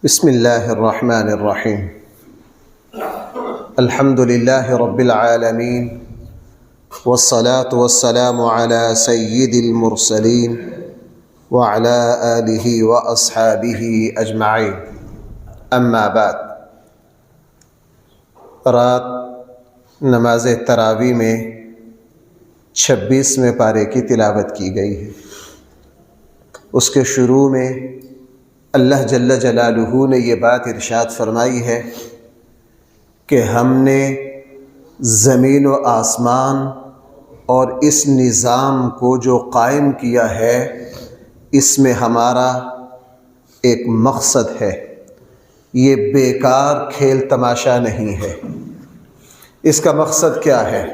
بسم اللہ الرحمن الرحیم الحمد للہ رب العالمین والصلاة والسلام على سید المرسلین وعلى آلہ واصحابہ اجمعین اما بعد۔ رات نماز تراویح میں 26ویں پارے کی تلاوت کی گئی ہے۔ اس کے شروع میں اللہ جل جلالہ نے یہ بات ارشاد فرمائی ہے کہ ہم نے زمین و آسمان اور اس نظام کو جو قائم کیا ہے اس میں ہمارا ایک مقصد ہے، یہ بیکار کھیل تماشا نہیں ہے۔ اس کا مقصد کیا ہے؟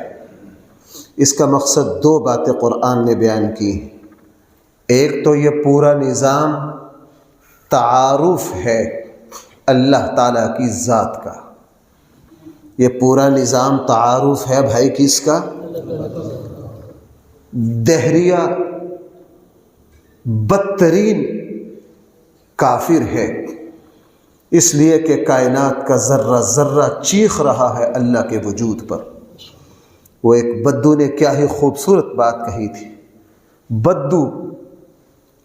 اس کا مقصد دو باتیں قرآن نے بیان کی۔ ایک تو یہ پورا نظام تعارف ہے اللہ تعالیٰ کی ذات کا، یہ پورا نظام تعارف ہے بھائی کس کا؟ دہریہ بدترین کافر ہے، اس لیے کہ کائنات کا ذرہ ذرہ چیخ رہا ہے اللہ کے وجود پر۔ وہ ایک بدو نے کیا ہی خوبصورت بات کہی تھی۔ بدو،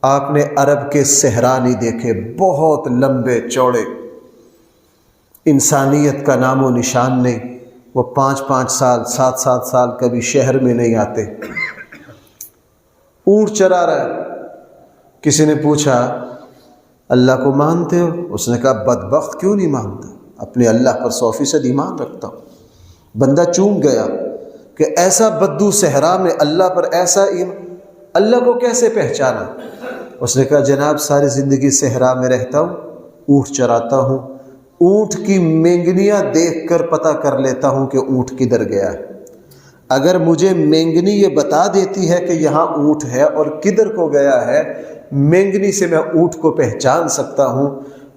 آپ نے عرب کے صحرا نہیں دیکھے، بہت لمبے چوڑے، انسانیت کا نام و نشان نہیں۔ وہ 5-5 سال 7-7 سال کبھی شہر میں نہیں آتے، اونٹ چرا رہا ہے۔ کسی نے پوچھا اللہ کو مانتے ہو؟ اس نے کہا بدبخت کیوں نہیں مانتا، اپنے اللہ پر 100% ایمان رکھتا ہوں۔ بندہ چونک گیا کہ ایسا بدو صحرا میں اللہ پر ایسا ایمان، اللہ کو کیسے پہچانا؟ اس نے کہا جناب ساری زندگی صحرا میں رہتا ہوں، اونٹ چراتا ہوں، اونٹ کی مینگنیاں دیکھ کر پتہ کر لیتا ہوں کہ اونٹ کدھر گیا ہے۔ اگر مجھے مینگنی یہ بتا دیتی ہے کہ یہاں اونٹ ہے اور کدھر کو گیا ہے، مینگنی سے میں اونٹ کو پہچان سکتا ہوں،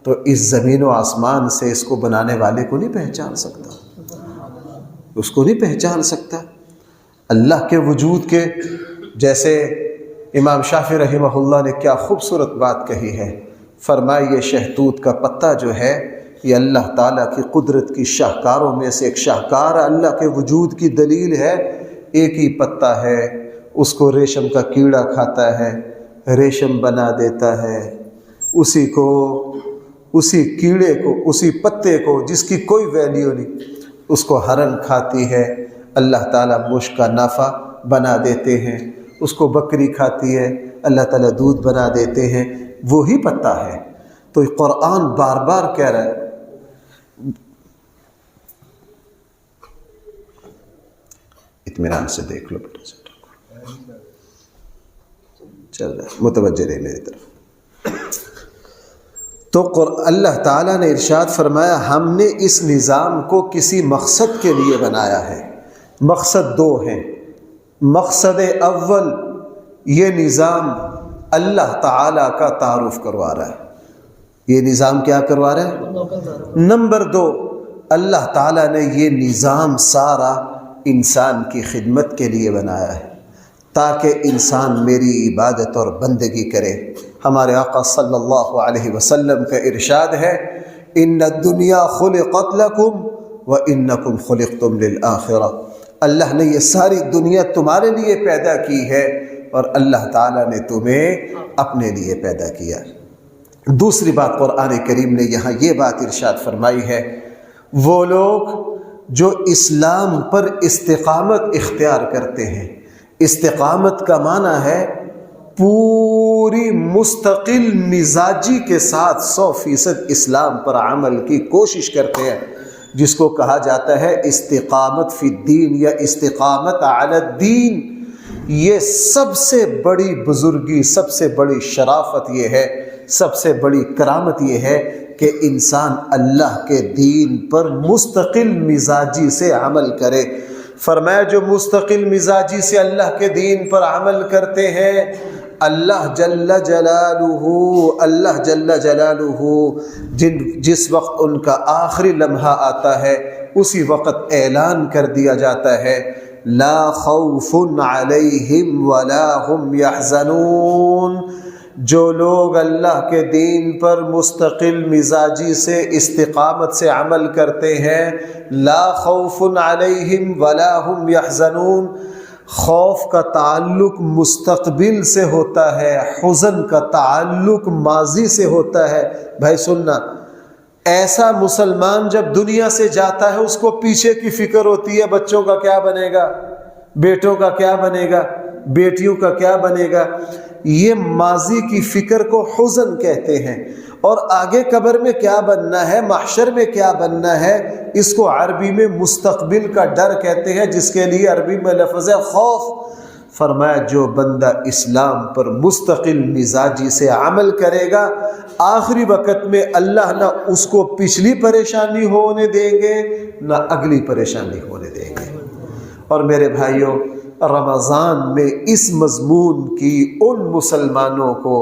تو اس زمین و آسمان سے اس کو بنانے والے کو نہیں پہچان سکتا، اس کو نہیں پہچان سکتا۔ اللہ کے وجود کے جیسے امام شافعی رحمہ اللہ نے کیا خوبصورت بات کہی ہے، فرمایا یہ شہتوت کا پتا جو ہے یہ اللہ تعالیٰ کی قدرت کی شاہکاروں میں سے ایک شاہکار ہے، اللہ کے وجود کی دلیل ہے۔ ایک ہی پتا ہے، اس کو ریشم کا کیڑا کھاتا ہے، ریشم بنا دیتا ہے، اسی کیڑے کو، اسی پتے کو جس کی کوئی ویلیو نہیں، اس کو ہرن کھاتی ہے، اللہ تعالیٰ مشک کا نافع بنا دیتے ہیں۔ اس کو بکری کھاتی ہے، اللہ تعالیٰ دودھ بنا دیتے ہیں، وہی پتا ہے۔ تو قرآن بار بار کہہ رہا ہے، اطمینان سے دیکھ لو بیٹا، چل رہا ہے، متوجہ رہے میری طرف۔ تو اللہ تعالیٰ نے ارشاد فرمایا ہم نے اس نظام کو کسی مقصد کے لیے بنایا ہے۔ مقصد دو ہیں۔ مقصد اول، یہ نظام اللہ تعالیٰ کا تعارف کروا رہا ہے۔ یہ نظام کیا کروا رہا ہے؟ نمبر دو، اللہ تعالیٰ نے یہ نظام سارا انسان کی خدمت کے لیے بنایا ہے تاکہ انسان میری عبادت اور بندگی کرے۔ ہمارے آقا صلی اللہ علیہ وسلم کا ارشاد ہے ان الدنیا خلقت لکم وانکم خلقتم للآخرہ۔ اللہ نے یہ ساری دنیا تمہارے لیے پیدا کی ہے اور اللہ تعالیٰ نے تمہیں اپنے لیے پیدا کیا۔ دوسری بات قرآن کریم نے یہاں یہ بات ارشاد فرمائی ہے، وہ لوگ جو اسلام پر استقامت اختیار کرتے ہیں۔ استقامت کا معنی ہے پوری مستقل مزاجی کے ساتھ 100% اسلام پر عمل کی کوشش کرتے ہیں، جس کو کہا جاتا ہے استقامت فی الدین یا استقامت علی الدین۔ یہ سب سے بڑی بزرگی، سب سے بڑی شرافت یہ ہے، سب سے بڑی کرامت یہ ہے کہ انسان اللہ کے دین پر مستقل مزاجی سے عمل کرے۔ فرمایا جو مستقل مزاجی سے اللہ کے دین پر عمل کرتے ہیں، اللہ جل جلالہ جس وقت ان کا آخری لمحہ آتا ہے اسی وقت اعلان کر دیا جاتا ہے لا خوف علیہم ولا هم یحزنون، جو لوگ اللہ کے دین پر مستقل مزاجی سے استقامت سے عمل کرتے ہیں، لا خوف علیہم ولا هم یحزنون، خوف کا تعلق مستقبل سے ہوتا ہے، حزن کا تعلق ماضی سے ہوتا ہے۔ بھائی سننا، ایسا مسلمان جب دنیا سے جاتا ہے اس کو پیچھے کی فکر ہوتی ہے، بچوں کا کیا بنے گا، بیٹوں کا کیا بنے گا، بیٹیوں کا کیا بنے گا۔ یہ ماضی کی فکر کو حزن کہتے ہیں، اور آگے قبر میں کیا بننا ہے، محشر میں کیا بننا ہے، اس کو عربی میں مستقبل کا ڈر کہتے ہیں، جس کے لیے عربی میں لفظ ہے خوف۔ فرمایا جو بندہ اسلام پر مستقل مزاجی سے عمل کرے گا، آخری وقت میں اللہ نہ اس کو پچھلی پریشانی ہونے دیں گے نہ اگلی پریشانی ہونے دیں گے۔ اور میرے بھائیوں، رمضان میں اس مضمون کی ان مسلمانوں کو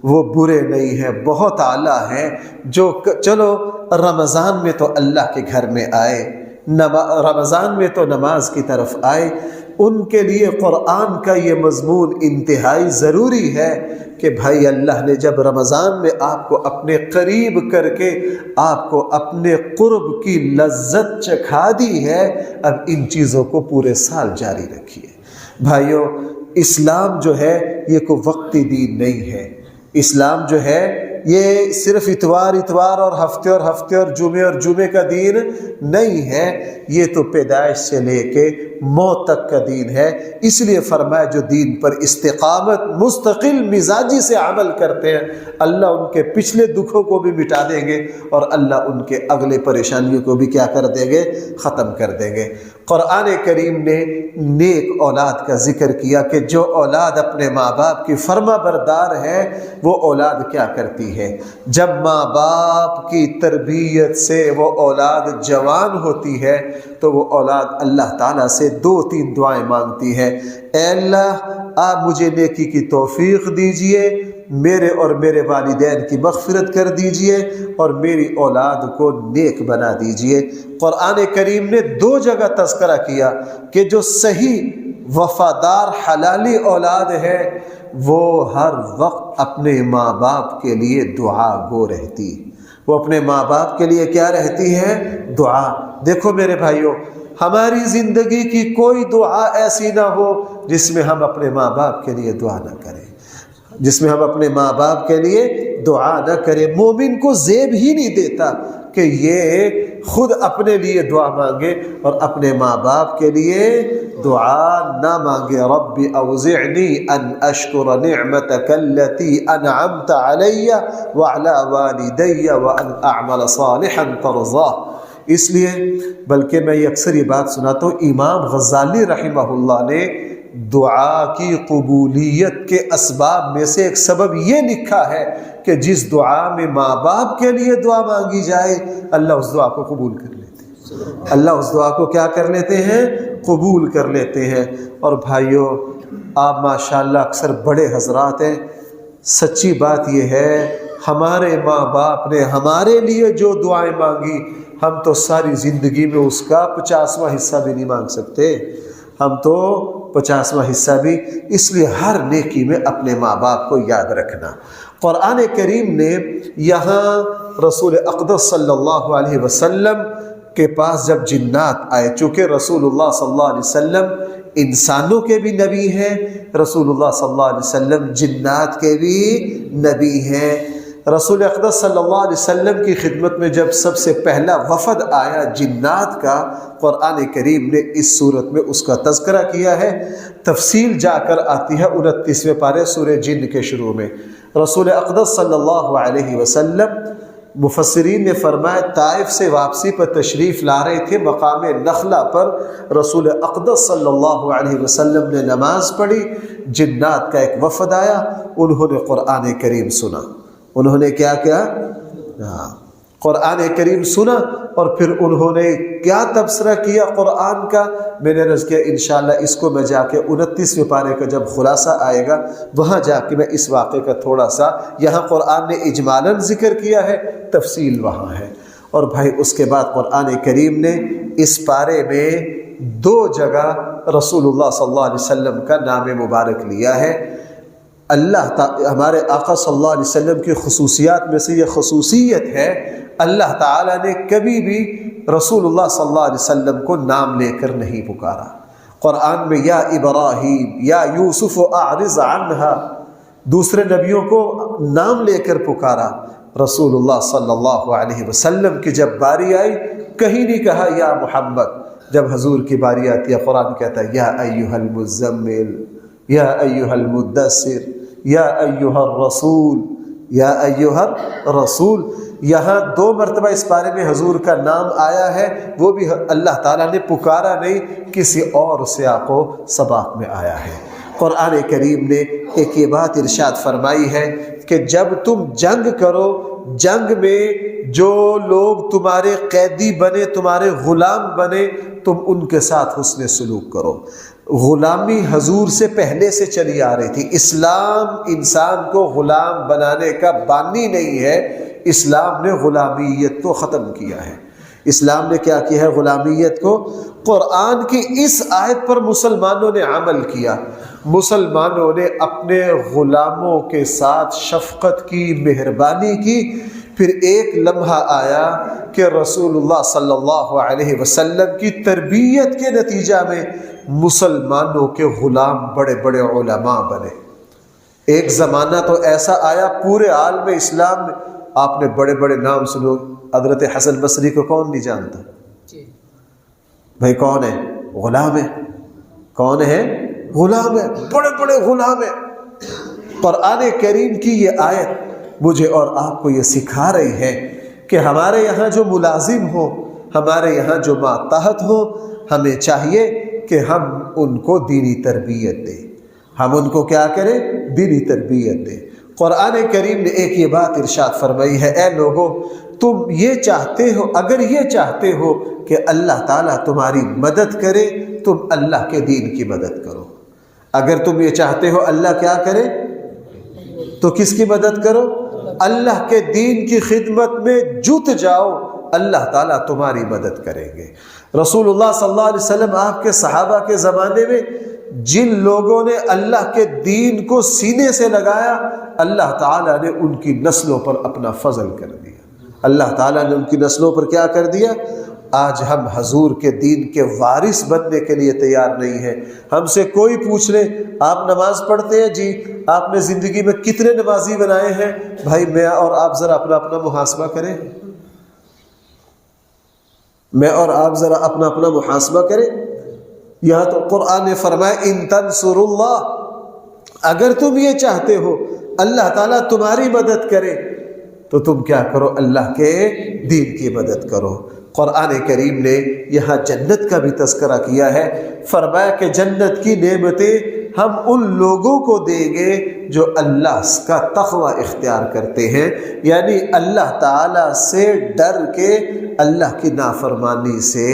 وہ برے نہیں ہیں، بہت اعلیٰ ہیں، جو چلو رمضان میں تو اللہ کے گھر میں آئے، رمضان میں تو نماز کی طرف آئے، ان کے لیے قرآن کا یہ مضمون انتہائی ضروری ہے کہ بھائی اللہ نے جب رمضان میں آپ کو اپنے قریب کر کے آپ کو اپنے قرب کی لذت چکھا دی ہے، اب ان چیزوں کو پورے سال جاری رکھیے۔ بھائیوں، اسلام جو ہے یہ کوئی وقتی دین نہیں ہے، اسلام جو ہے یہ صرف اتوار اور ہفتے اور جمعے کا دین نہیں ہے، یہ تو پیدائش سے لے کے موت تک کا دین ہے۔ اس لیے فرمایا جو دین پر استقامت مستقل مزاجی سے عمل کرتے ہیں، اللہ ان کے پچھلے دکھوں کو بھی مٹا دیں گے اور اللہ ان کے اگلے پریشانیوں کو بھی کیا کر دیں گے، ختم کر دیں گے۔ قرآن کریم نے نیک اولاد کا ذکر کیا کہ جو اولاد اپنے ماں باپ کی فرما بردار ہے وہ اولاد کیا کرتی ہے۔ جب ماں باپ کی تربیت سے وہ اولاد جوان ہوتی ہے تو وہ اولاد اللہ تعالیٰ سے 2-3 دعائیں مانگتی ہے، اے اللہ آپ مجھے نیکی کی توفیق دیجئے، میرے اور میرے والدین کی مغفرت کر دیجئے اور میری اولاد کو نیک بنا دیجئے۔ قرآن کریم نے 2 جگہ تذکرہ کیا کہ جو صحیح وفادار حلالی اولاد ہے وہ ہر وقت اپنے ماں باپ کے لیے دعا گو رہتی، وہ اپنے ماں باپ کے لیے کیا رہتی ہے، دعا۔ دیکھو میرے بھائیوں، ہماری زندگی کی کوئی دعا ایسی نہ ہو جس میں ہم اپنے ماں باپ کے لیے دعا نہ کریں، جس میں ہم اپنے ماں باپ کے لیے دعا نہ کریں۔ مومن کو زیب ہی نہیں دیتا کہ یہ خود اپنے لیے دعا مانگے اور اپنے ماں باپ کے لیے دعا نہ مانگے۔ رب اوزعنی ان اشکر نعمتک التی انعمت علی وعلی والدی وان اعمل صالحا ترضاہ۔ اس لیے بلکہ میں اکثر یہ بات سناتا ہوں، امام غزالی رحمہ اللہ نے دعا کی قبولیت کے اسباب میں سے ایک سبب یہ لکھا ہے کہ جس دعا میں ماں باپ کے لیے دعا مانگی جائے اللہ اس دعا کو قبول کر لیتے ہیں، اللہ اس دعا کو کیا کر لیتے ہیں، قبول کر لیتے ہیں۔ اور بھائیوں، آپ ماشاءاللہ اکثر بڑے حضرات ہیں، سچی بات یہ ہے ہمارے ماں باپ نے ہمارے لیے جو دعائیں مانگی ہم تو ساری زندگی میں اس کا 50واں حصہ بھی نہیں مانگ سکتے، ہم تو 50واں حصہ بھی۔ اس لیے ہر نیکی میں اپنے ماں باپ کو یاد رکھنا۔ قرآن کریم نے یہاں رسول اقدس صلی اللہ علیہ وسلم کے پاس جب جنات آئے، چونکہ رسول اللہ صلی اللہ علیہ وسلم انسانوں کے بھی نبی ہیں، رسول اللہ صلی اللہ علیہ وسلم جنات کے بھی نبی ہیں۔ رسول اقدس صلی اللہ علیہ وسلم کی خدمت میں جب سب سے پہلا وفد آیا جنات کا، قرآن کریم نے اس صورت میں اس کا تذکرہ کیا ہے۔ تفصیل جا کر آتی ہے 29ویں پارے سورہ جن کے شروع میں۔ رسول اقدس صلی اللہ علیہ وسلم، مفسرین نے فرمایا طائف سے واپسی پر تشریف لا رہے تھے، مقام نخلہ پر رسول اقدس صلی اللہ علیہ وسلم نے نماز پڑھی، جنات کا ایک وفد آیا، انہوں نے قرآن کریم سنا۔ انہوں نے کیا قرآن کریم سنا اور پھر انہوں نے کیا تبصرہ کیا قرآن کا، میں نے عرض کیا انشاءاللہ اس کو میں جا کے 29ویں پارے کا جب خلاصہ آئے گا وہاں جا کے میں اس واقعے کا تھوڑا سا، یہاں قرآن نے اجمالاً ذکر کیا ہے، تفصیل وہاں ہے۔ اور بھائی اس کے بعد قرآن کریم نے اس پارے میں 2 جگہ رسول اللہ صلی اللہ علیہ وسلم کا نام مبارک لیا ہے۔ ہمارے آقا صلی اللہ علیہ وسلم کی خصوصیات میں سے یہ خصوصیت ہے، اللہ تعالیٰ نے کبھی بھی رسول اللہ صلی اللہ علیہ وسلم کو نام لے کر نہیں پکارا۔ قرآن میں یا ابراہیم یا یوسف اعرض عنہا، دوسرے نبیوں کو نام لے کر پکارا۔ رسول اللہ صلی اللہ علیہ وسلم کی جب باری آئی کہیں نہیں کہا یا محمد۔ جب حضور کی باری آتی ہے قرآن کہتا ہے یا ایھا المزمل، یا ایھا المدثر، یا ایھا الرسول، یا ایھا الرسول۔ یہاں 2 مرتبہ اس بارے میں حضور کا نام آیا ہے، وہ بھی اللہ تعالیٰ نے پکارا نہیں، کسی اور سیاق و سباق میں آیا ہے۔ قرآن کریم نے ایک یہ بات ارشاد فرمائی ہے کہ جب تم جنگ کرو، جنگ میں جو لوگ تمہارے قیدی بنے، تمہارے غلام بنے، تم ان کے ساتھ حسن سلوک کرو۔ غلامی حضور سے پہلے سے چلی آ رہی تھی۔ اسلام انسان کو غلام بنانے کا بانی نہیں ہے، اسلام نے غلامیت کو ختم کیا ہے۔ اسلام نے کیا کیا ہے؟ غلامیت کو۔ قرآن کی اس آیت پر مسلمانوں نے عمل کیا، مسلمانوں نے اپنے غلاموں کے ساتھ شفقت کی، مہربانی کی۔ پھر ایک لمحہ آیا کہ رسول اللہ صلی اللہ علیہ وسلم کی تربیت کے نتیجہ میں مسلمانوں کے غلام بڑے بڑے علماء بنے۔ ایک زمانہ تو ایسا آیا پورے عالم اسلام میں، آپ نے بڑے بڑے نام سنو، حضرت حسن بصری کو کون نہیں جانتا؟ بھائی کون ہے؟ غلام ہے۔ کون ہے؟ غلام ہے، بڑے بڑے غلام ہیں۔ قرآن کریم کی یہ آیت مجھے اور آپ کو یہ سکھا رہی ہے کہ ہمارے یہاں جو ملازم ہو، ہمارے یہاں جو ماتحت ہو، ہمیں چاہیے کہ ہم ان کو دینی تربیت دیں۔ ہم ان کو کیا کریں؟ دینی تربیت دیں۔ قرآن کریم نے ایک یہ بات ارشاد فرمائی ہے، اے لوگو تم یہ چاہتے ہو، اگر یہ چاہتے ہو کہ اللہ تعالیٰ تمہاری مدد کرے، تم اللہ کے دین کی مدد کرو۔ اگر تم یہ چاہتے ہو اللہ کیا کرے، تو کس کی مدد کرو؟ اللہ کے دین کی خدمت میں جت جاؤ، اللہ تعالیٰ تمہاری مدد کریں گے۔ رسول اللہ صلی اللہ علیہ وسلم، آپ کے صحابہ کے زمانے میں جن لوگوں نے اللہ کے دین کو سینے سے لگایا، اللہ تعالیٰ نے ان کی نسلوں پر اپنا فضل کر دیا۔ اللہ تعالیٰ نے ان کی نسلوں پر کیا کر دیا؟ آج ہم حضور کے دین کے وارث بننے کے لیے تیار نہیں ہیں۔ ہم سے کوئی پوچھ لے آپ نماز پڑھتے ہیں؟ جی۔ آپ نے زندگی میں کتنے نمازی بنائے ہیں؟ بھائی میں اور آپ ذرا اپنا اپنا محاسبہ کریں، میں اور آپ ذرا اپنا اپنا محاسبہ کریں۔ یہاں تو قرآن نے فرمایا ان تنصروا اللہ، اگر تم یہ چاہتے ہو اللہ تعالیٰ تمہاری مدد کرے تو تم کیا کرو؟ اللہ کے دین کی مدد کرو۔ قرآن کریم نے یہاں جنت کا بھی تذکرہ کیا ہے، فرمایا کہ جنت کی نعمتیں ہم ان لوگوں کو دیں گے جو اللہ کا تقوی اختیار کرتے ہیں، یعنی اللہ تعالیٰ سے ڈر کے اللہ کی نافرمانی سے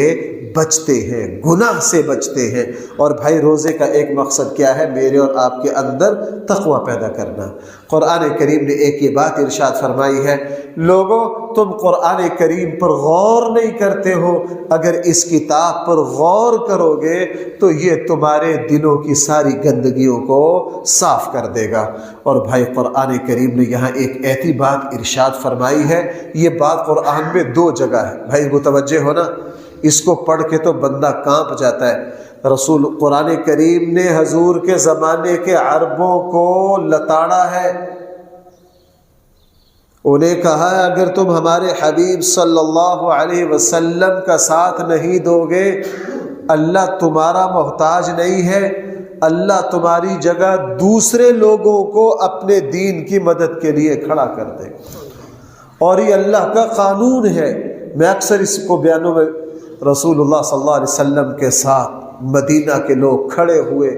بچتے ہیں، گناہ سے بچتے ہیں۔ اور بھائی روزے کا ایک مقصد کیا ہے؟ میرے اور آپ کے اندر تقوی پیدا کرنا۔ قرآن کریم نے ایک یہ بات ارشاد فرمائی ہے، لوگوں تم قرآن کریم پر غور نہیں کرتے ہو، اگر اس کتاب پر غور کرو گے تو یہ تمہارے دلوں کی ساری گندگیوں کو صاف کر دے گا۔ اور بھائی قرآن کریم نے یہاں ایک ایسی بات ارشاد فرمائی ہے، یہ بات قرآن میں 2 جگہ ہے، بھائی متوجہ ہونا، اس کو پڑھ کے تو بندہ کانپ جاتا ہے۔ قرآن کریم نے حضور کے زمانے کے عربوں کو لتاڑا ہے، انہیں کہا ہے اگر تم ہمارے حبیب صلی اللہ علیہ وسلم کا ساتھ نہیں دو گے، اللہ تمہارا محتاج نہیں ہے، اللہ تمہاری جگہ دوسرے لوگوں کو اپنے دین کی مدد کے لیے کھڑا کر دے گا، اور یہ اللہ کا قانون ہے۔ میں اکثر اس کو بیانوں میں، رسول اللہ صلی اللہ علیہ وسلم کے ساتھ مدینہ کے لوگ کھڑے ہوئے،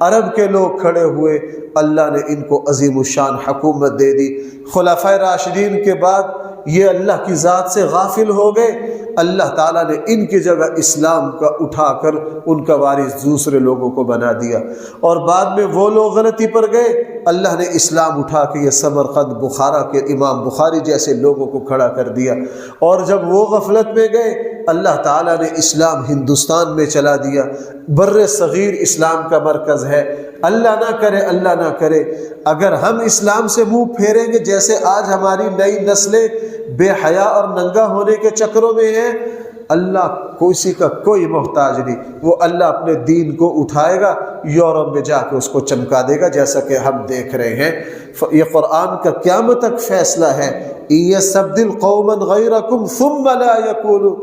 عرب کے لوگ کھڑے ہوئے، اللہ نے ان کو عظیم الشان حکومت دے دی۔ خلفائے راشدین کے بعد یہ اللہ کی ذات سے غافل ہو گئے، اللہ تعالیٰ نے ان کی جگہ اسلام کا اٹھا کر ان کا وارث دوسرے لوگوں کو بنا دیا، اور بعد میں وہ لوگ غلطی پر گئے، اللہ نے اسلام اٹھا کے یہ سمرقند بخارا کے امام بخاری جیسے لوگوں کو کھڑا کر دیا، اور جب وہ غفلت میں گئے اللہ تعالیٰ نے اسلام ہندوستان میں چلا دیا، بر صغیر اسلام کا مرکز ہے۔ اللہ نہ کرے اگر ہم اسلام سے منہ پھیریں گے، جیسے آج ہماری نئی نسلیں بے حیا اور ننگا ہونے کے چکروں میں ہیں، اللہ کسی کا کوئی محتاج نہیں، وہ اللہ اپنے دین کو اٹھائے گا، یورپ میں جا کے اس کو چمکا دے گا، جیسا کہ ہم دیکھ رہے ہیں۔ یہ قرآن کا قیامت تک فیصلہ ہے، یستبدل قوما غیرکم ثم لا یکونوا،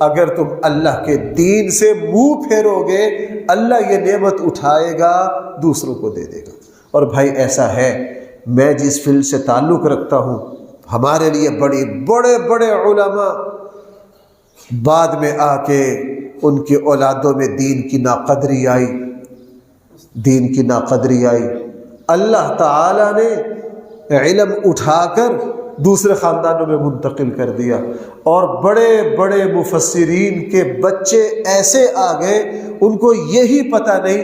اگر تم اللہ کے دین سے منہ پھیرو گے، اللہ یہ نعمت اٹھائے گا، دوسروں کو دے دے گا۔ اور بھائی ایسا ہے، میں جس فیلڈ سے تعلق رکھتا ہوں، ہمارے لیے بڑے علماء بعد میں آ کے ان کی اولادوں میں دین کی ناقدری آئی، اللہ تعالیٰ نے علم اٹھا کر دوسرے خاندانوں میں منتقل کر دیا، اور بڑے مفسرین کے بچے ایسے آ گئے ان کو یہی پتہ نہیں،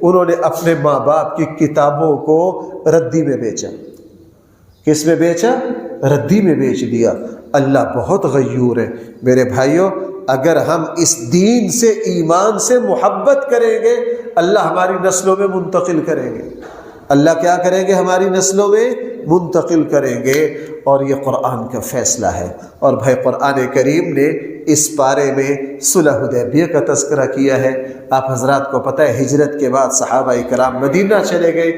انہوں نے اپنے ماں باپ کی کتابوں کو ردی میں بیچا۔ کس میں بیچا؟ ردی میں بیچ دیا۔ اللہ بہت غیور ہے میرے بھائیوں، اگر ہم اس دین سے، ایمان سے محبت کریں گے، اللہ ہماری نسلوں میں منتقل کریں گے۔ اللہ کیا کریں گے؟ ہماری نسلوں میں منتقل کریں گے، اور یہ قرآن کا فیصلہ ہے۔ اور بھائی قرآن کریم نے اس پارے میں صلح حدیبیہ کا تذکرہ کیا ہے۔ آپ حضرات کو پتہ ہے ہجرت کے بعد صحابہ کرام مدینہ چلے گئے،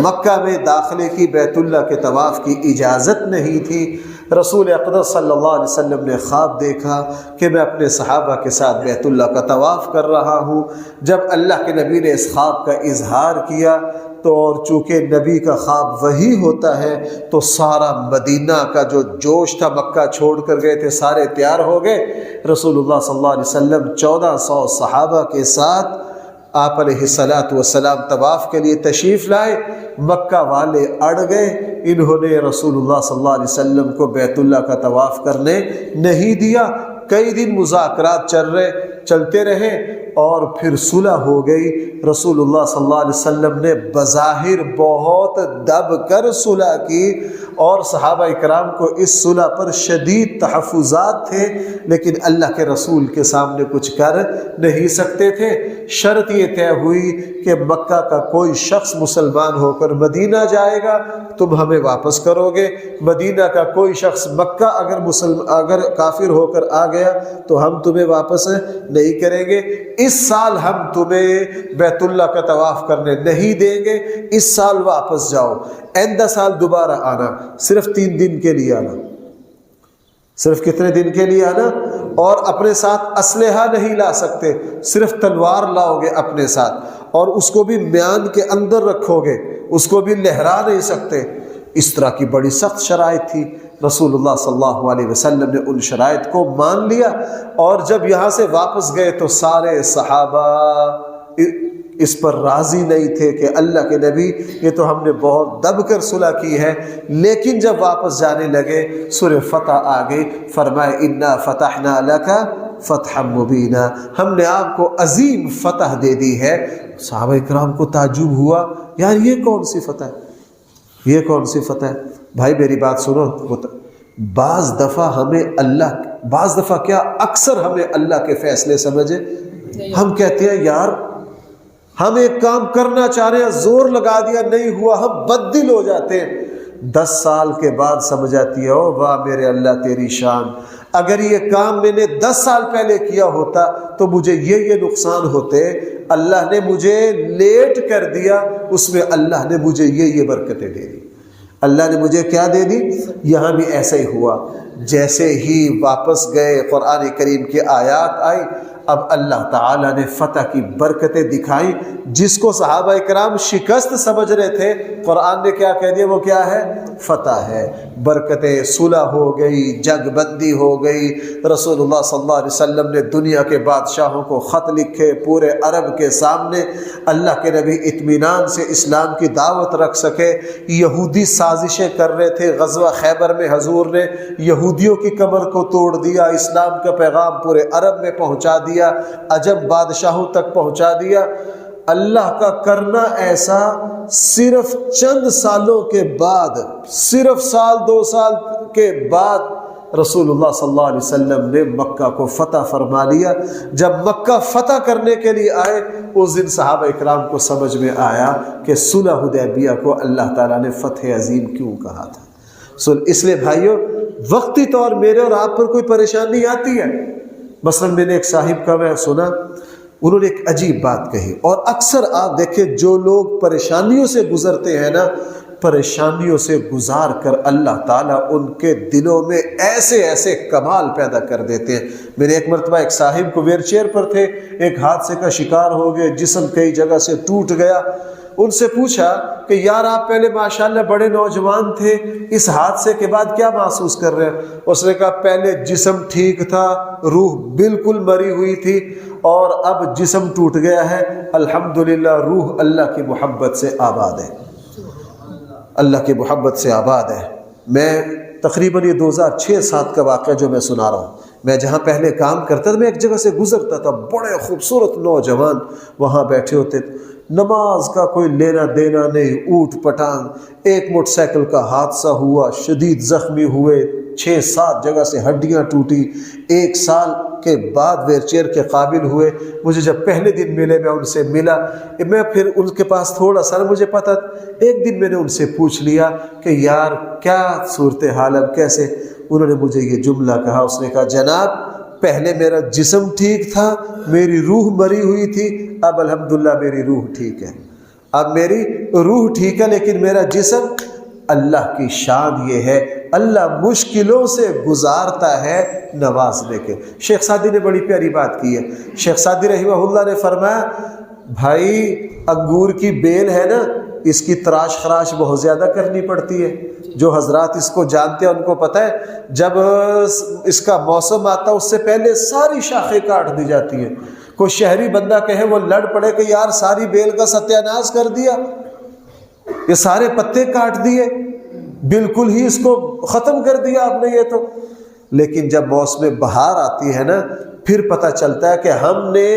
مکہ میں داخلے کی، بیت اللہ کے طواف کی اجازت نہیں تھی۔ رسول اقدس صلی اللہ علیہ وسلم نے خواب دیکھا کہ میں اپنے صحابہ کے ساتھ بیت اللہ کا طواف کر رہا ہوں۔ جب اللہ کے نبی نے اس خواب کا اظہار کیا تو، اور چونکہ نبی کا خواب وہی ہوتا ہے، تو سارا مدینہ کا جو جوش تھا، مکہ چھوڑ کر گئے تھے، سارے تیار ہو گئے۔ رسول اللہ صلی اللہ علیہ وسلم 1400 صحابہ کے ساتھ آپ علیہ السلام طواف کے لیے تشریف لائے۔ مکہ والے اڑ گئے، انہوں نے رسول اللہ صلی اللہ علیہ وسلم کو بیت اللہ کا طواف کرنے نہیں دیا۔ کئی دن مذاکرات چلتے رہے، اور پھر صلح ہو گئی۔ رسول اللہ صلی اللہ علیہ وسلم نے بظاہر بہت دب کر صلح کی، اور صحابہ کرام کو اس صلح پر شدید تحفظات تھے، لیکن اللہ کے رسول کے سامنے کچھ کر نہیں سکتے تھے۔ شرط یہ طے ہوئی کہ مکہ کا کوئی شخص مسلمان ہو کر مدینہ جائے گا، تم ہمیں واپس کرو گے۔ مدینہ کا کوئی شخص مکہ اگر کافر ہو کر آ گیا تو ہم تمہیں واپس نہیں کریں گے۔ اس سال ہم تمہیں بیت اللہ کا طواف کرنے نہیں دیں گے، اس سال واپس جاؤ، آئندہ سال دوبارہ آنا، صرف 3 دن کے لیے آنا۔ صرف کتنے دن کے لیے آنا؟ اور اپنے ساتھ اسلحہ نہیں لا سکتے، صرف تلوار لاؤ گے اپنے ساتھ، اور اس کو بھی میان کے اندر رکھو گے، اس کو بھی لہرا نہیں سکتے۔ اس طرح کی بڑی سخت شرائط تھی۔ رسول اللہ صلی اللہ علیہ وسلم نے ان شرائط کو مان لیا، اور جب یہاں سے واپس گئے تو سارے صحابہ اس پر راضی نہیں تھے کہ اللہ کے نبی، یہ تو ہم نے بہت دب کر صلح کی ہے۔ لیکن جب واپس جانے لگے، سورہ فتح آ گئی، فرمائے انا فتحنا لک فتحا مبینا، ہم نے آپ کو عظیم فتح دے دی ہے۔ صحابہ کرام کو تعجب ہوا، یار یہ کون سی فتح ہے، یہ کون سی فتح ہے؟ بھائی میری بات سنو، بعض دفعہ کیا اکثر ہمیں اللہ کے فیصلے سمجھے، ہم کہتے ہیں یار ہم ایک کام کرنا چاہ رہے ہیں، زور لگا دیا، نہیں ہوا، ہم بددل ہو جاتے ہیں۔ 10 سال کے بعد سمجھ آتی ہے، او واہ میرے اللہ تیری شان، اگر یہ کام میں نے 10 سال پہلے کیا ہوتا تو مجھے یہ نقصان ہوتے، اللہ نے مجھے لیٹ کر دیا، اس میں اللہ نے مجھے یہ برکتیں دے دی، اللہ نے مجھے کیا دے دی۔ یہاں بھی ایسا ہی ہوا، جیسے ہی واپس گئے قرآن کریم کی آیات آئی، اب اللہ تعالیٰ نے فتح کی برکتیں دکھائیں، جس کو صحابہ کرام شکست سمجھ رہے تھے، قرآن نے کیا کہہ دیا، وہ کیا ہے؟ فتح ہے، برکتیں، صلح ہو گئی، جنگ بندی ہو گئی۔ رسول اللہ صلی اللہ علیہ وسلم نے دنیا کے بادشاہوں کو خط لکھے، پورے عرب کے سامنے اللہ کے نبی اطمینان سے اسلام کی دعوت رکھ سکے۔ یہودی سازشیں کر رہے تھے، غزوہ خیبر میں حضور نے یہودیوں کی کمر کو توڑ دیا، اسلام کا پیغام پورے عرب میں پہنچا دیا، عجب بادشاہوں تک پہنچا دیا۔ اللہ کا کرنا ایسا، صرف چند سالوں کے بعد، صرف 1-2 سال کے بعد رسول اللہ صلی اللہ علیہ وسلم نے مکہ کو فتح فرما لیا۔ جب مکہ فتح کرنے کے لیے آئے اس دن صحابہ اکرام کو سمجھ میں آیا کہ صلح حدیبیہ کو اللہ تعالیٰ نے فتح عظیم کیوں کہا تھا۔ اس لیے بھائیو وقتی طور میرے اور آپ پر کوئی پریشانی آتی ہے، مثلا میں نے ایک صاحب کا میں سنا، انہوں نے ایک عجیب بات کہی، اور اکثر آپ دیکھیں جو لوگ پریشانیوں سے گزرتے ہیں نا، پریشانیوں سے گزار کر اللہ تعالیٰ ان کے دلوں میں ایسے ایسے کمال پیدا کر دیتے ہیں۔ میرے ایک مرتبہ ایک صاحب کو ویل چیئر پر تھے، ایک حادثے کا شکار ہو گئے، جسم کئی جگہ سے ٹوٹ گیا۔ ان سے پوچھا کہ یار آپ پہلے ماشاءاللہ بڑے نوجوان تھے، اس حادثے کے بعد کیا محسوس کر رہے ہیں؟ اس نے کہا پہلے جسم ٹھیک تھا، روح بالکل مری ہوئی تھی، اور اب جسم ٹوٹ گیا ہے، الحمدللہ روح اللہ کی محبت سے آباد ہے، اللہ کی محبت سے آباد ہے۔ میں تقریباً یہ 2006-07 کا واقعہ جو میں سنا رہا ہوں، میں جہاں پہلے کام کرتا تھا میں ایک جگہ سے گزرتا تھا، بڑے خوبصورت نوجوان وہاں بیٹھے ہوتے تھے، نماز کا کوئی لینا دینا نہیں، اوٹ پٹانگ۔ ایک موٹر سائیکل کا حادثہ ہوا، شدید زخمی ہوئے، 6-7 جگہ سے ہڈیاں ٹوٹی، 1 سال کے بعد ویل چیئر کے قابل ہوئے۔ مجھے جب پہلے دن ملے میں ان سے ملا، میں پھر ان کے پاس تھوڑا سا مجھے پتہ، ایک دن میں نے ان سے پوچھ لیا کہ یار کیا صورتحال اب کیسے؟ انہوں نے مجھے یہ جملہ کہا، اس نے کہا جناب پہلے میرا جسم ٹھیک تھا، میری روح مری ہوئی تھی، اب الحمدللہ میری روح ٹھیک ہے، اب میری روح ٹھیک ہے، لیکن میرا جسم، اللہ کی شان یہ ہے اللہ مشکلوں سے گزارتا ہے نوازنے کے۔ شیخ سعدی نے بڑی پیاری بات کی ہے، شیخ سعدی رحمہ اللہ نے فرمایا بھائی انگور کی بیل ہے نا، اس کی تراش خراش بہت زیادہ کرنی پڑتی ہے۔ جو حضرات اس کو جانتے ہیں ان کو پتہ ہے جب اس کا موسم آتا ہے اس سے پہلے ساری شاخیں کاٹ دی جاتی ہیں۔ کوئی شہری بندہ کہے وہ لڑ پڑے کہ یار ساری بیل کا ستیہ ناش کر دیا، یہ سارے پتے کاٹ دیے، بالکل ہی اس کو ختم کر دیا آپ نے یہ تو۔ لیکن جب موسم بہار آتی ہے نا، پھر پتہ چلتا ہے کہ ہم نے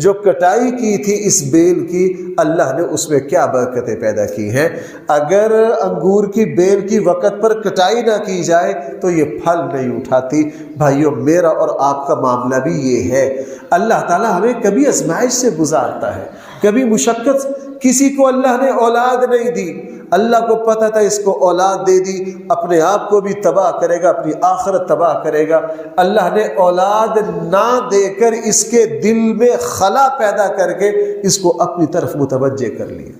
جو کٹائی کی تھی اس بیل کی، اللہ نے اس میں کیا برکتیں پیدا کی ہیں۔ اگر انگور کی بیل کی وقت پر کٹائی نہ کی جائے تو یہ پھل نہیں اٹھاتی۔ بھائیو میرا اور آپ کا معاملہ بھی یہ ہے، اللہ تعالیٰ ہمیں کبھی آزمائش سے گزارتا ہے، کبھی مشقت۔ کسی کو اللہ نے اولاد نہیں دی، اللہ کو پتہ تھا اس کو اولاد دے دی، اپنے آپ کو بھی تباہ کرے گا، اپنی آخرت تباہ کرے گا۔ اللہ نے اولاد نہ دے کر اس کے دل میں خلا پیدا کر کے اس کو اپنی طرف متوجہ کر لیا۔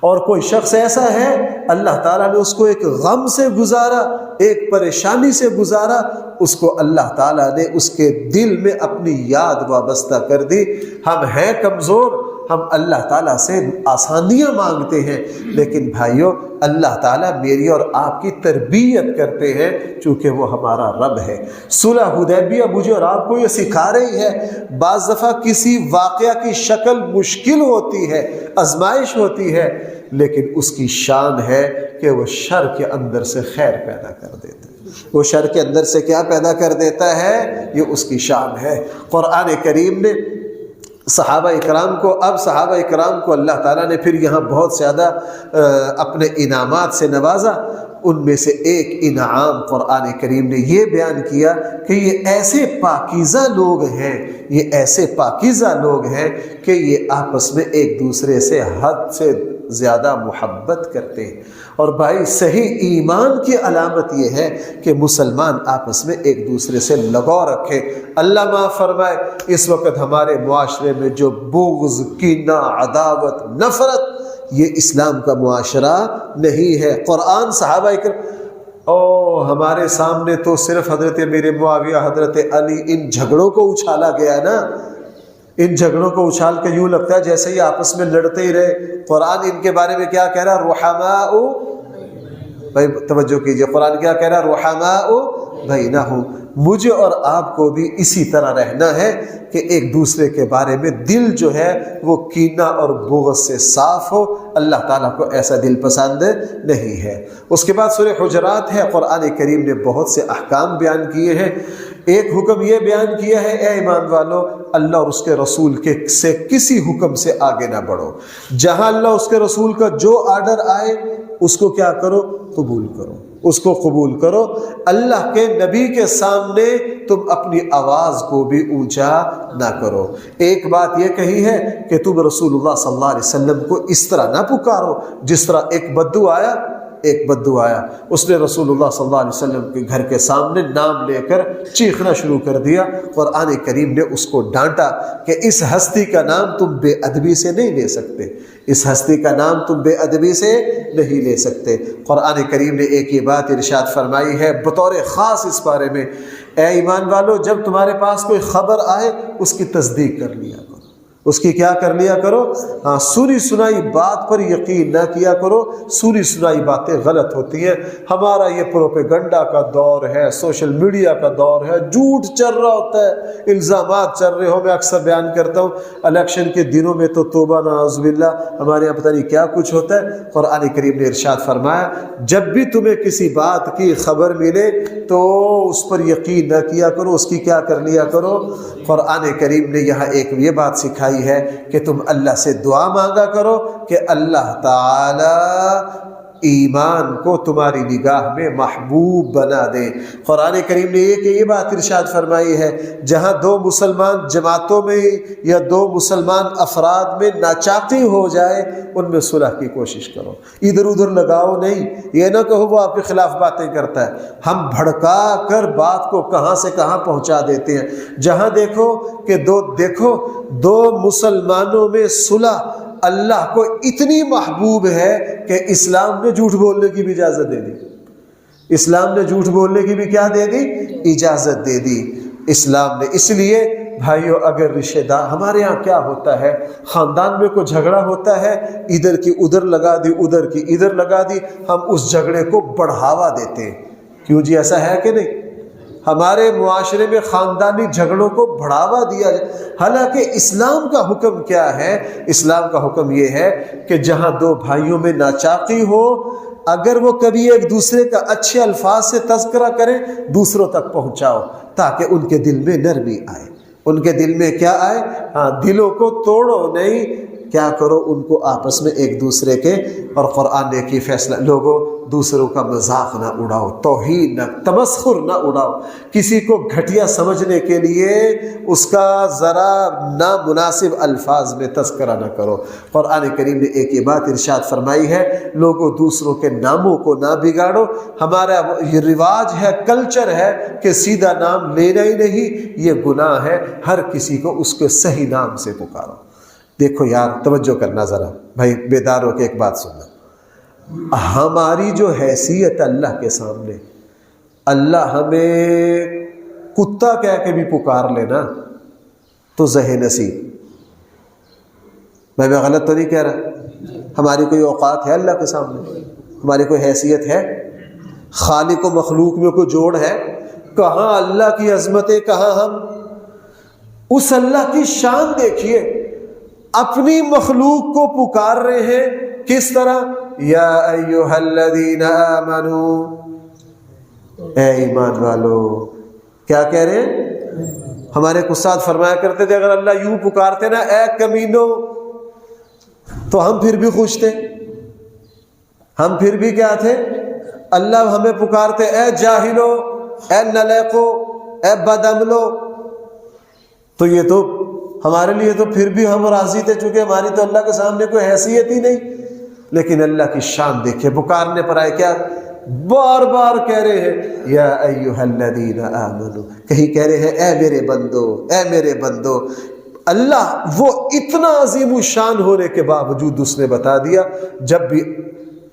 اور کوئی شخص ایسا ہے اللہ تعالیٰ نے اس کو ایک غم سے گزارا، ایک پریشانی سے گزارا، اس کو اللہ تعالیٰ نے اس کے دل میں اپنی یاد وابستہ کر دی۔ ہم ہیں کمزور، ہم اللہ تعالیٰ سے آسانیاں مانگتے ہیں، لیکن بھائیو اللہ تعالیٰ میری اور آپ کی تربیت کرتے ہیں چونکہ وہ ہمارا رب ہے۔ صلح حدیبیہ مجھے اور آپ کو یہ سکھا رہی ہے، بعض دفعہ کسی واقعہ کی شکل مشکل ہوتی ہے، آزمائش ہوتی ہے، لیکن اس کی شان ہے کہ وہ شر کے اندر سے خیر پیدا کر دیتا ہے۔ وہ شر کے اندر سے کیا پیدا کر دیتا ہے؟ یہ اس کی شان ہے۔ قرآن کریم نے صحابہ اکرام کو، اب صحابہ اکرام کو اللہ تعالیٰ نے پھر یہاں بہت زیادہ اپنے انعامات سے نوازا۔ ان میں سے ایک انعام قرآن کریم نے یہ بیان کیا کہ یہ ایسے پاکیزہ لوگ ہیں، یہ ایسے پاکیزہ لوگ ہیں کہ یہ آپس میں ایک دوسرے سے حد سے زیادہ محبت کرتے ہیں۔ اور بھائی صحیح ایمان کی علامت یہ ہے کہ مسلمان آپس میں ایک دوسرے سے لگاؤ رکھے۔ اللہ معاف فرمائے اس وقت ہمارے معاشرے میں جو بغض، کینہ، عداوت، نفرت، یہ اسلام کا معاشرہ نہیں ہے۔ قرآن صحابہ کرام ہمارے سامنے تو صرف حضرت امیر معاویہ، حضرت علی، ان جھگڑوں کو اچھالا گیا نا، ان جھگڑوں کو اچھال کے یوں لگتا ہے جیسے یہ آپس میں لڑتے ہی رہے۔ قرآن ان کے بارے میں کیا کہہ رہا؟ رحماء، بھائی توجہ کیجئے، قرآن کیا کہہ رہا؟ رحماء بینہم۔ مجھے اور آپ کو بھی اسی طرح رہنا ہے کہ ایک دوسرے کے بارے میں دل جو ہے وہ کینہ اور بغض سے صاف ہو۔ اللہ تعالیٰ کو ایسا دل پسند نہیں ہے۔ اس کے بعد سورہ حجرات ہے، قرآن کریم نے بہت سے احکام بیان کیے ہیں۔ ایک حکم یہ بیان کیا ہے اے ایمان والو، اللہ اور اس کے رسول سے کسی حکم سے آگے نہ بڑھو۔ جہاں اللہ اس کے رسول کا جو آرڈر آئے اس کو کیا کرو؟ قبول کرو۔ اس کو قبول کرو۔ اللہ کے نبی کے سامنے تم اپنی آواز کو بھی اونچا نہ کرو۔ ایک بات یہ کہی ہے کہ تم رسول اللہ صلی اللہ علیہ وسلم کو اس طرح نہ پکارو جس طرح ایک بدو آیا، اس نے رسول اللہ صلی اللہ علیہ وسلم کے گھر کے سامنے نام لے کر چیخنا شروع کر دیا۔ قرآن کریم نے اس کو ڈانٹا کہ اس ہستی کا نام تم بے ادبی سے نہیں لے سکتے، اس ہستی کا نام تم بے ادبی سے نہیں لے سکتے۔ قرآن کریم نے ایک یہ بات ارشاد فرمائی ہے بطور خاص اس بارے میں، اے ایمان والو جب تمہارے پاس کوئی خبر آئے اس کی تصدیق کر لیا کرو، اس کی کیا کر لیا کرو؟ سنی سنائی بات پر یقین نہ کیا کرو، سنی سنائی باتیں غلط ہوتی ہیں۔ ہمارا یہ پروپیگنڈا کا دور ہے، سوشل میڈیا کا دور ہے، جھوٹ چل رہا ہوتا ہے، الزامات چل رہے ہو۔ میں اکثر بیان کرتا ہوں الیکشن کے دنوں میں تو توبہ نعوذ باللہ ہمارے یہاں پتہ نہیں کیا کچھ ہوتا ہے۔ قرآن کریم نے ارشاد فرمایا جب بھی تمہیں کسی بات کی خبر ملے تو اس پر یقین نہ کیا کرو، اس کی کیا کر لیا کرو۔ قرآن کریم نے یہاں ایک یہ بات سکھائی ہے کہ تم اللہ سے دعا مانگا کرو کہ اللہ تعالی ایمان کو تمہاری نگاہ میں محبوب بنا دے۔ قرآن کریم نے یہ بات ارشاد فرمائی ہے جہاں دو مسلمان جماعتوں میں یا دو مسلمان افراد میں ناچاقی ہو جائے ان میں صلح کی کوشش کرو، ادھر ادھر لگاؤ نہیں۔ یہ نہ کہو وہ آپ کے خلاف باتیں کرتا ہے، ہم بھڑکا کر بات کو کہاں سے کہاں پہنچا دیتے ہیں۔ جہاں دیکھو کہ دو مسلمانوں میں صلح اللہ کو اتنی محبوب ہے کہ اسلام نے جھوٹ بولنے کی بھی اجازت دے دی، اسلام نے جھوٹ بولنے کی بھی کیا دے دی؟ اجازت دے دی اسلام نے۔ اس لیے بھائیو اگر رشتہ دار، ہمارے ہاں کیا ہوتا ہے خاندان میں کوئی جھگڑا ہوتا ہے، ادھر کی ادھر لگا دی، ادھر کی ادھر لگا دی، ہم اس جھگڑے کو بڑھاوا دیتے ہیں۔ کیوں جی ایسا ہے کہ نہیں؟ ہمارے معاشرے میں خاندانی جھگڑوں کو بڑھاوا دیا جائے، حالانکہ اسلام کا حکم کیا ہے؟ اسلام کا حکم یہ ہے کہ جہاں دو بھائیوں میں ناچاقی ہو، اگر وہ کبھی ایک دوسرے کا اچھے الفاظ سے تذکرہ کریں دوسروں تک پہنچاؤ تاکہ ان کے دل میں نرمی آئے، ان کے دل میں کیا آئے؟ دلوں کو توڑو نہیں، کیا کرو ان کو آپس میں ایک دوسرے کے، اور قرآن نے کی فیصلہ لوگوں دوسروں کا مذاق نہ اڑاؤ، توہین نہ، تمسخر نہ اڑاؤ، کسی کو گھٹیا سمجھنے کے لیے اس کا ذرا نامناسب الفاظ میں تذکرہ نہ کرو۔ قرآن کریم نے ایک یہ بات ارشاد فرمائی ہے لوگوں دوسروں کے ناموں کو نہ بگاڑو۔ ہمارا یہ رواج ہے، کلچر ہے کہ سیدھا نام لینا ہی نہیں، یہ گناہ ہے، ہر کسی کو اس کے صحیح نام سے پکارو۔ دیکھو یار توجہ کرنا ذرا بھائی، بیدار ہو کے ایک بات سننا، ہماری جو حیثیت اللہ کے سامنے، اللہ ہمیں کتا کہہ کے بھی پکار لینا تو زہ نصیب۔ میں غلط تو نہیں کہہ رہا؟ ہماری کوئی اوقات ہے اللہ کے سامنے؟ ہماری کوئی حیثیت ہے؟ خالق و مخلوق میں کوئی جوڑ ہے؟ کہاں اللہ کی عظمتیں، کہاں ہم؟ اس اللہ کی شان دیکھیے، اپنی مخلوق کو پکار رہے ہیں کس طرح؟ یا ایھا الذین آمنو، اے ایمان والو۔ کیا کہہ رہے ہیں؟ ہمارے استاد فرمایا کرتے تھے اگر اللہ یوں پکارتے نا اے کمینو، تو ہم پھر بھی خوش تھے، ہم پھر بھی کیا تھے؟ اللہ ہمیں پکارتے اے جاہلو، اے نلیقو، اے بدعملو، تو یہ تو ہمارے لیے تو پھر بھی ہم راضی تھے، چونکہ ہماری تو اللہ کے سامنے کوئی حیثیت ہی نہیں۔ لیکن اللہ کی شان دیکھیں، پکارنے پر آئے کیا بار بار کہہ رہے ہیں یا ایھا الذین آمنو، کہیں کہہ رہے ہیں اے میرے بندو، اے میرے بندو۔ اللہ وہ اتنا عظیم الشان ہونے کے باوجود اس نے بتا دیا جب بھی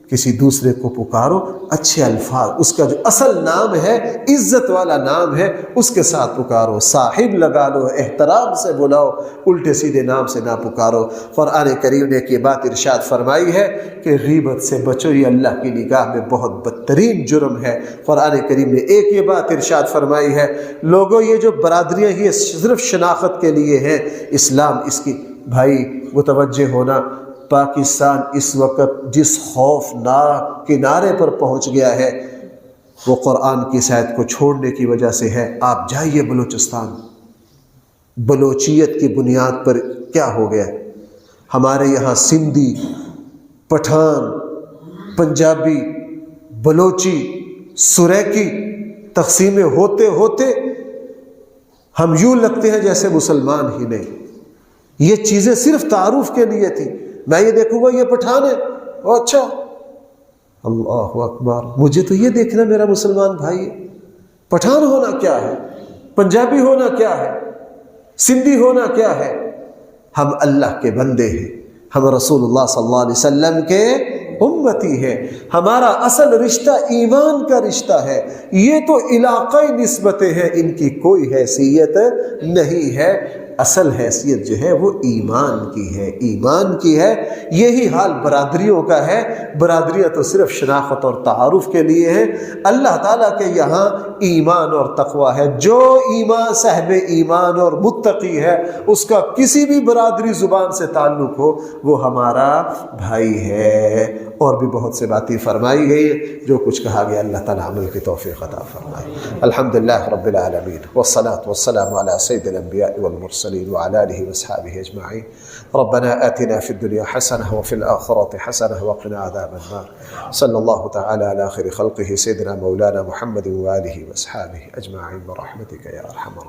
کسی دوسرے کو پکارو اچھے الفاظ، اس کا جو اصل نام ہے، عزت والا نام ہے، اس کے ساتھ پکارو، صاحب لگا لو، احترام سے بلاؤ، الٹے سیدھے نام سے نہ پکارو۔ قرآن کریم نے یہ بات ارشاد فرمائی ہے کہ غیبت سے بچو، یہ اللہ کی نگاہ میں بہت بدترین جرم ہے۔ قرآن کریم نے ایک یہ بات ارشاد فرمائی ہے لوگوں یہ جو برادریاں یہ صرف شناخت کے لیے ہیں، اسلام اس کی، بھائی متوجہ ہونا، پاکستان اس وقت جس خوفناک کنارے پر پہنچ گیا ہے وہ قرآن کی اس آیت کو چھوڑنے کی وجہ سے ہے۔ آپ جائیے بلوچستان، بلوچیت کی بنیاد پر کیا ہو گیا؟ ہمارے یہاں سندھی، پٹھان، پنجابی، بلوچی سورہ کی تقسیم ہوتے ہوتے ہم یوں لگتے ہیں جیسے مسلمان ہی نہیں. یہ چیزیں صرف تعارف کے لیے تھی. میں یہ دیکھوں گا یہ پٹھان ہے، اچھا اللہ اکبر، مجھے تو یہ دیکھنا میرا مسلمان بھائی ہے. پٹھان ہونا کیا ہے، پنجابی ہونا کیا ہے، سندھی ہونا کیا ہے؟ ہم اللہ کے بندے ہیں، ہم رسول اللہ صلی اللہ علیہ وسلم کے امتی ہے. ہمارا اصل رشتہ ایمان کا رشتہ ہے. یہ تو علاقائی نسبتیں ہیں، ان کی کوئی حیثیت نہیں ہے. اصل حیثیت جو ہے وہ ایمان کی ہے، ایمان کی ہے. یہی حال برادریوں کا ہے. برادریاں تو صرف شناخت اور تعارف کے لیے ہیں. اللہ تعالیٰ کے یہاں ایمان اور تقوی ہے. جو ایمان صاحب ایمان اور متقی ہے اس کا کسی بھی برادری زبان سے تعلق ہو وہ ہمارا بھائی ہے. اور بھی بہت سے باتیں فرمائی گئی. جو کچھ کہا گیا اللہ تعالیٰ عمل کی توفیق عطا فرمائے. الحمدللہ رب العالمین والصلاة والسلام على سید الانبیاء والمرسلین وعلى آله وصحبه اجمعین. ربنا آتنا في الدنيا حسنة وفي الآخرة حسنة وقنا عذاب النار. صلی اللہ تعالی على خیر خلقه سیدنا مولانا محمد وآله وصحبه اجمعین برحمتك یا ارحم الراحمین.